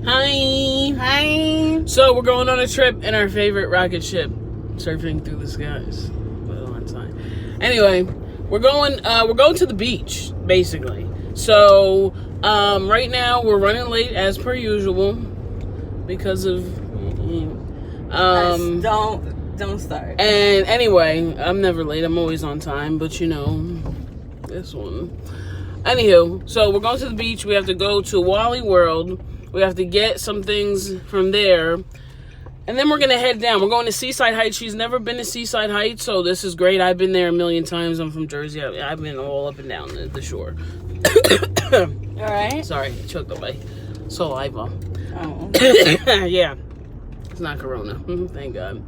Hi. Hi. So we're going on a trip in our favorite rocket ship, surfing through the skies. On time. Anyway, we're going to the beach, basically. So right now we're running late as per usual because of don't start. And anyway, I'm never late. I'm always on time, but you know, this one. Anywho, so we're going to the beach. We have to go to Wally World. We have to get some things from there. And then we're going to head down. We're going to Seaside Heights. She's never been to Seaside Heights, so this is great. I've been there a million times. I'm from Jersey. I've been all up and down the shore. All right. Sorry, I choked on my saliva. Oh. Yeah. It's not Corona. Thank God.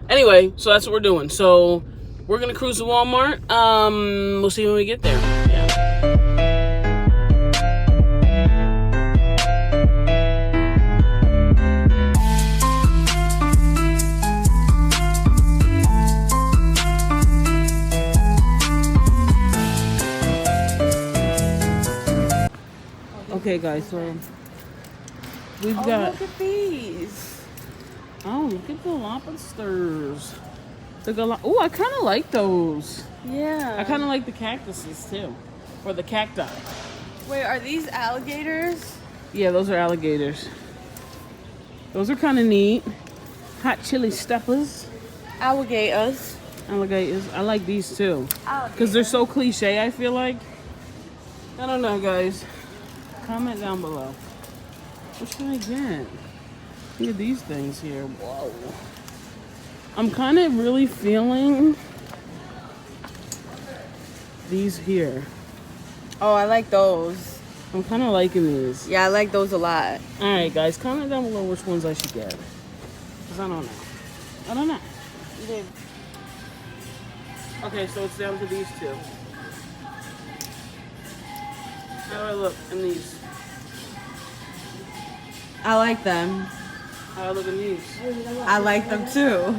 Anyway, so that's what we're doing. So we're going to cruise to Walmart. We'll see when we get there. Yeah. Okay, guys, so we've got. Look at these. Oh, look at the lobsters. Oh, I kind of like those. Yeah. I kind of like the cactuses too, or the cacti. Wait, are these alligators? Yeah, those are alligators. Those are kind of neat. Hot chili steppers. Alligators. Alligators. I like these too, because they're so cliche. I feel like. I don't know, guys. Comment down below. What should I get? Look at these things here. Whoa. I'm kind of really feeling these here. Oh, I like those. I'm kind of liking these. Yeah, I like those a lot. Alright, guys. Comment down below which ones I should get. Because I don't know. I don't know. Okay, so it's down to these two. How do I look in these? I like them. How do I look in these? I like them too.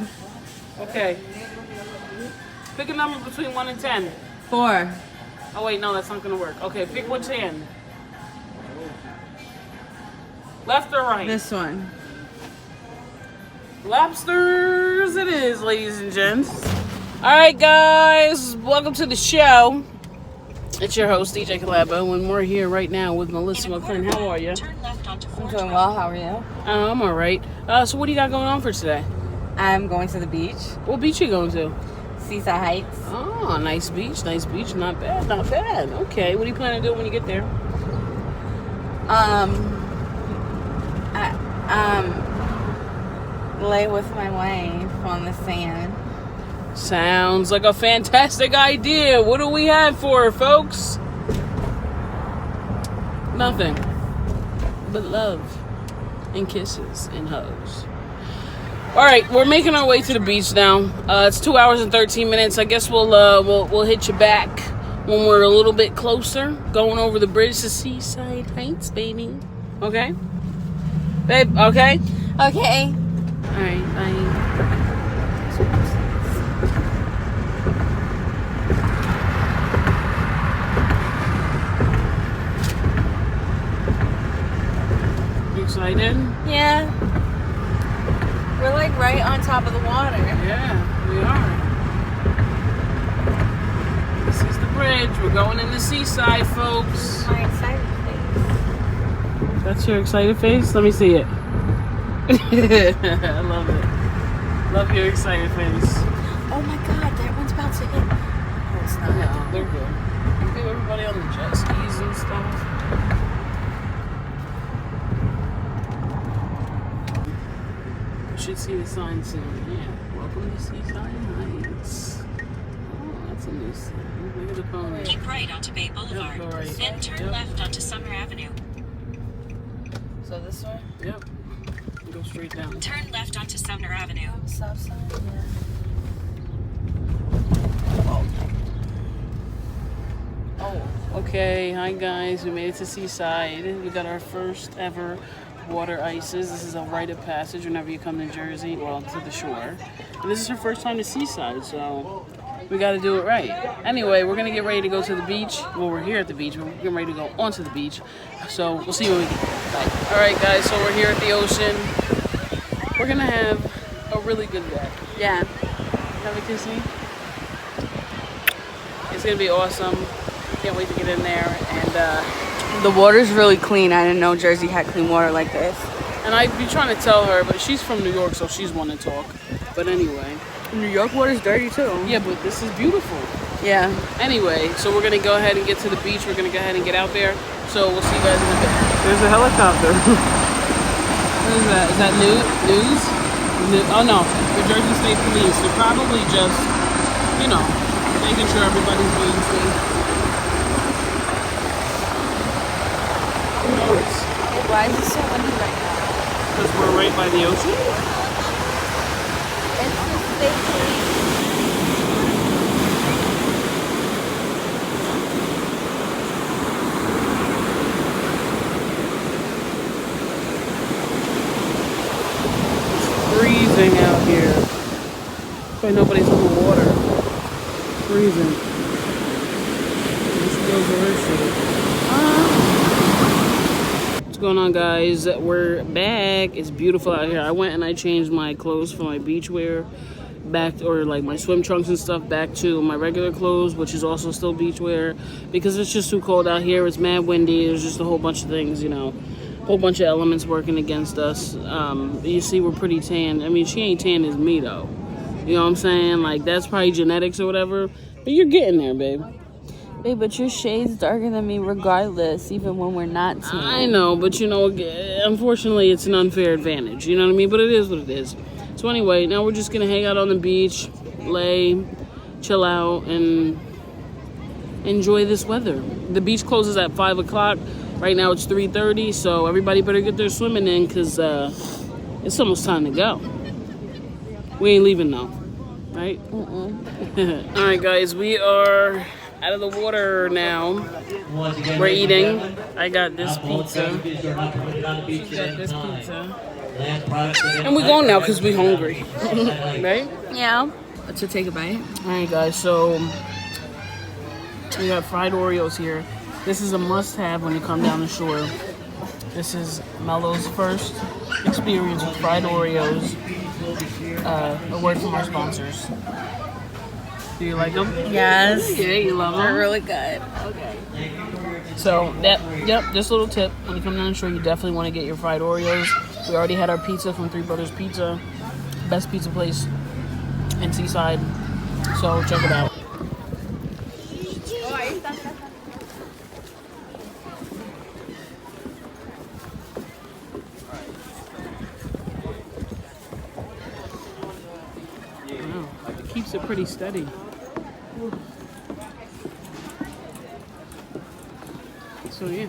Okay. Pick a number between 1 and 10. 4. Oh wait, no, that's not gonna work. Okay, pick which hand. Left or right? This one. Lobsters it is, ladies and gents. Alright guys, welcome to the show. It's your host, DJ Collabo, and we're here right now with Melissa McClin. How are you? I'm doing well. How are you? I'm alright. So what do you got going on for today? I'm going to the beach. What beach are you going to? Seaside Heights. Oh, nice beach, nice beach. Not bad, not bad. Okay, what do you plan to do when you get there? Lay with my wife on the sand. Sounds like a fantastic idea. What do we have for her, folks? Nothing but love and kisses and hugs. All right, we're making our way to the beach now. It's 2 hours and 13 minutes. I guess we'll hit you back when we're a little bit closer, going over the bridge to Seaside Heights, baby. Okay, babe. Okay. Okay. All right. Bye. Excited? Yeah. We're like right on top of the water. Yeah, we are. This is the bridge. We're going in the seaside, folks. My excited face. That's your excited face? Let me see it. I love it. Love your excited face. Oh my god, that one's about to hit. Oh, it's not. Yeah, they're good. Give everybody on the jet skis and stuff. Should see the sign soon. Yeah. Welcome to Seaside Heights. Oh, that's a new sign. Look at the pony. Keep right onto Bay Boulevard. Yep, right. Then turn left onto Summer Avenue. So this way? Yep. Go straight down. Turn left onto Sumner Avenue. Stop sign? Yeah. Oh. Okay, hi guys. We made it to Seaside. We got our first ever water ices. This is a rite of passage whenever you come to Jersey, well, to the shore. And this is her first time to Seaside, so we got to do it right. Anyway, we're going to get ready to go to the beach. Well, we're here at the beach, but we're getting ready to go onto the beach. So we'll see you when we get there. All right, guys. So we're here at the ocean. We're gonna have a really good day. Yeah. Have a kiss me. It's gonna be awesome. Can't wait to get in there. And The water's really clean. I didn't know Jersey had clean water like this. I'd be trying to tell her, but she's from New York, so she's one to talk. But anyway. New York water's dirty too. Yeah, but this is beautiful. Yeah. Anyway, so we're gonna go ahead and get to the beach. We're gonna go ahead and get out there. So we'll see you guys in a bit. There's a helicopter. What is that? Is that news? Oh no, the Jersey State Police. They're probably just, making sure everybody's being safe. Who knows? Why is it so windy right now? Because we're right by the ocean. It's the state police. Freezing out here. But nobody's on the water. Freezing. This goes over shit. What's going on, guys? We're back. It's beautiful out here. I went and I changed my clothes from my beach wear back, or like my swim trunks and stuff, back to my regular clothes, which is also still beach wear, because it's just too cold out here. It's mad windy. There's just a whole bunch of things, whole bunch of elements working against us. You see, we're pretty tan. I mean, she ain't tan as me though. You know what I'm saying? Like, that's probably genetics or whatever. But you're getting there, babe. Babe, but your shade's darker than me regardless, even when we're not tan. I know, but unfortunately, it's an unfair advantage. You know what I mean? But it is what it is. So anyway, now we're just gonna hang out on the beach, lay, chill out, and enjoy this weather. The beach closes at 5 o'clock. Right now it's 3:30, so everybody better get their swimming in, because it's almost time to go. We ain't leaving though, right? All right, guys, we are out of the water now. We're eating. I got this pizza. She got this pizza. And we're going now because we're hungry, right? Yeah. Let's just take a bite. All right, guys, so we got fried Oreos here. This is a must-have when you come down the shore. This is Mello's first experience with fried Oreos. A word from our sponsors. Do you like them? Yes. Yeah, you love them? They're really good. Okay. So, this little tip. When you come down the shore, you definitely want to get your fried Oreos. We already had our pizza from Three Brothers Pizza. Best pizza place in Seaside. So, check it out. Keeps it pretty steady. So yeah.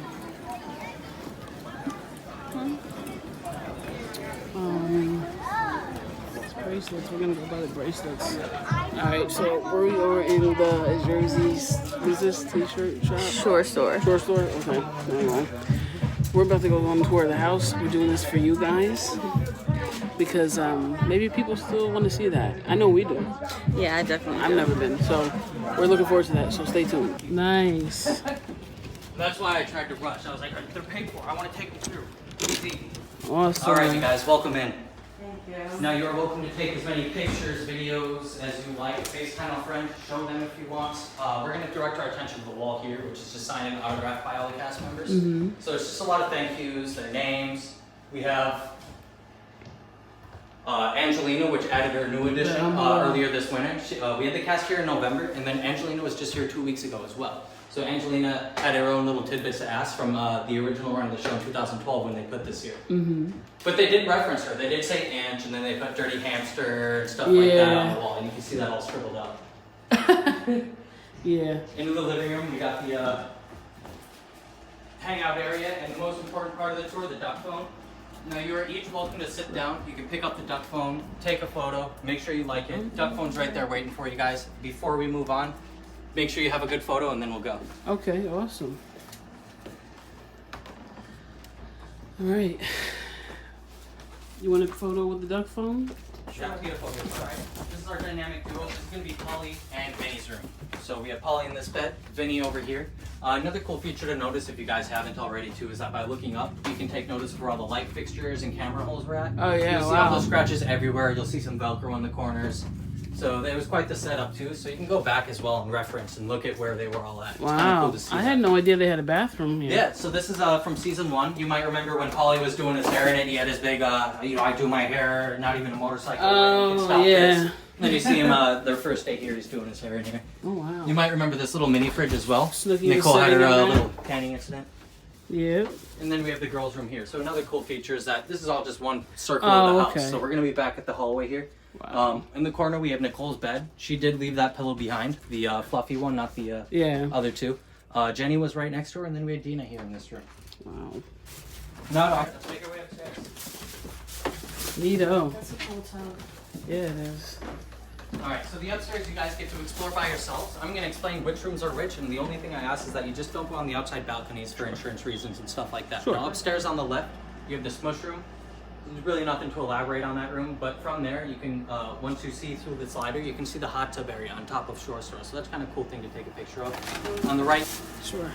Bracelets. We're gonna go buy the bracelets. All right. So we are in the Jersey's. Is this t-shirt shop? Shore store. Shore store. Okay. Anyway, we're about to go on tour of the house. We're doing this for you guys. Because maybe people still want to see that. I know we do. Yeah, I definitely do. I've never been, so we're looking forward to that. So stay tuned. Nice. That's why I tried to rush. I was like, they're paid for. I want to take them through. Easy. Awesome. All right, you guys, welcome in. Thank you. Now you are welcome to take as many pictures, videos as you like. FaceTime a friend, show them if you want. We're going to direct our attention to the wall here, which is just signed and autographed by all the cast members. So it's just a lot of thank yous, their names. We have Angelina, which added her new edition earlier this winter. We had the cast here in November, and then Angelina was just here 2 weeks ago as well. So Angelina had her own little tidbits to ask from the original run of the show in 2012 when they put this here. But they did reference her. They did say Ange, and then they put Dirty Hamster and stuff like that on the wall, and you can see that all scribbled out. Yeah. Into the living room, we got the hangout area, and the most important part of the tour, the duck phone. Now you are each welcome to sit down. You can pick up the duck phone, take a photo, make sure you like it. Duck phone's right there waiting for you guys. Before we move on, make sure you have a good photo and then we'll go. Okay, awesome. All right. You want a photo with the duck phone? Yeah, beautiful. All right. This is our dynamic duo. This is going to be Polly and Vinny's room. So we have Polly in this bed, Vinny over here. Another cool feature to notice, if you guys haven't already too, is that by looking up, you can take notice of where all the light fixtures and camera holes were at. Oh yeah, You'll see all those scratches everywhere. You'll see some Velcro in the corners. So it was quite the setup too. So you can go back as well and reference and look at where they were all at. It's kind of Wow. cool to see I that. had no idea they had a bathroom here. Yeah, so this is from season 1. You might remember when Polly was doing his hair in it. He had his big, I do my hair, not even a motorcycle. Oh, you can stop yeah. this. And then you see him their first day here. He's doing his hair in here. Oh wow. You might remember this little mini fridge as well. Snooki was Nicole had her sitting in that. little canning incident. Yep. And then we have the girls' room here. So another cool feature is that this is all just one circle Oh, of the house. okay. So we're gonna be back at the hallway here. Wow. In the corner we have Nicole's bed. She did leave that pillow behind, the fluffy one, not the Yeah. other two. Jenny was right next to her, and then we had Dina here in this room. Wow. No, let's make our way upstairs. Neato. That's a cool tub. Yeah, it is. Alright, so the upstairs you guys get to explore by yourselves. I'm going to explain which rooms are which, and the only thing I ask is that you just don't go on the outside balconies for insurance reasons and stuff like that. Sure. Now, upstairs on the left, you have the smush room. There's really nothing to elaborate on that room, but from there, you can, once you see through the slider, you can see the hot tub area on top of Shore Store. So that's kind of a cool thing to take a picture of. On the right, Sure.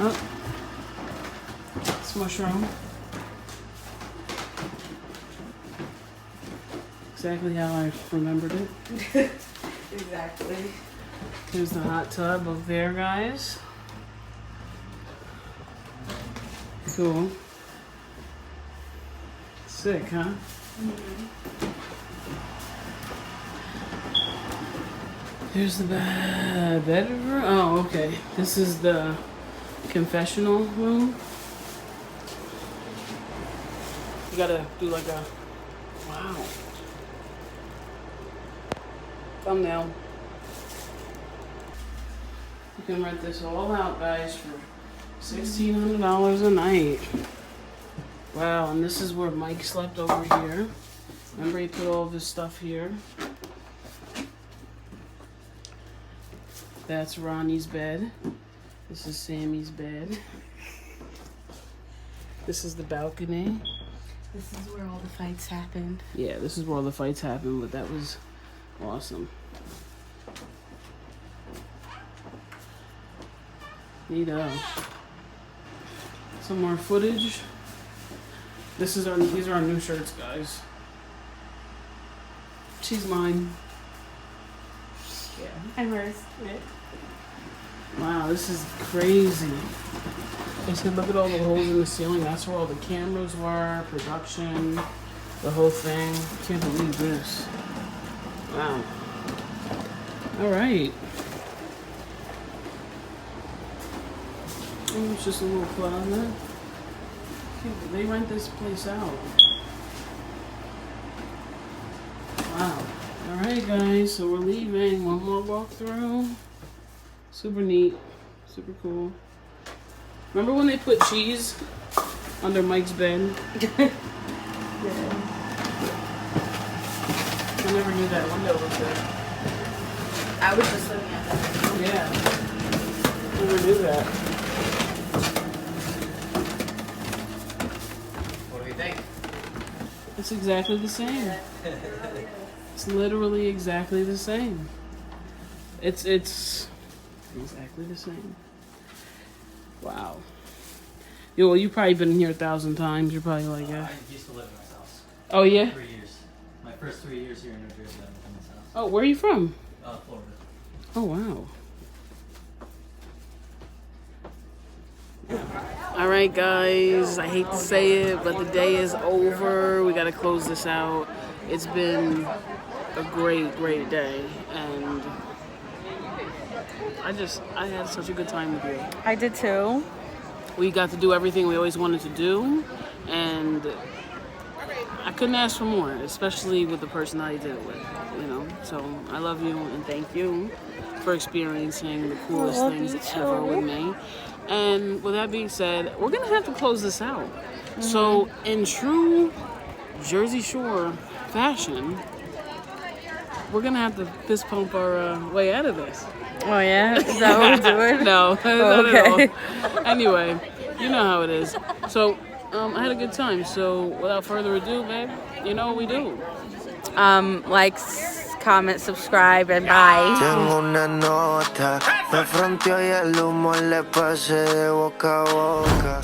Oh. Smush room. Exactly how I remembered it. Exactly. Here's the hot tub over there, guys. Cool. Sick, huh? Here's the bedroom. Oh, okay. This is the confessional room. You gotta do like a wow thumbnail. You can rent this all out, guys, for $1,600 a night. Wow, and this is where Mike slept over here. Remember, he put all of his stuff here. That's Ronnie's bed. This is Sammy's bed. This is the balcony. This is where all the fights happened. Yeah, this is where all the fights happened, but that was awesome. Neato. Some more footage. These are our new shirts, guys. She's mine. Yeah. And hers. Wow, this is crazy. I said, look at all the holes in the ceiling. That's where all the cameras were, production, the whole thing. Can't believe this. Wow. All right. Oh, it's just a little closet. They rent this place out. Wow. All right, guys. So we're leaving. One more walkthrough. Super neat. Super cool. Remember when they put cheese under Mike's bed? Yeah. I never knew that window was there. I was just looking at that. Yeah. Never knew that. what do you think? It's exactly the same. It's literally exactly the same. It's exactly the same. Wow. Yo, well, you've probably been here 1,000 times. You're probably like, yeah. I used to live in this house. Oh, yeah? 3 years. My first 3 years here in New Jersey, I lived in this house. Oh, where are you from? Florida. Oh, wow. All right, guys. I hate to say it, but the day is over. We got to close this out. It's been a great, great day. And I had such a good time with you. I did too. We got to do everything we always wanted to do. And I couldn't ask for more, especially with the person that I did it with, you know. So I love you and thank you for experiencing the coolest love things you ever too. with me. And with that being said, we're gonna have to close this out. So in true Jersey Shore fashion, we're gonna have to fist pump our way out of this. Oh yeah, is that what we're doing? No, not okay. at all. Anyway, you know how it is. So, I had a good time. So, without further ado, babe, you know what we do. Like, comment, subscribe, and bye. Tengo una nota, me fronteó y el humo le pasé de boca a boca.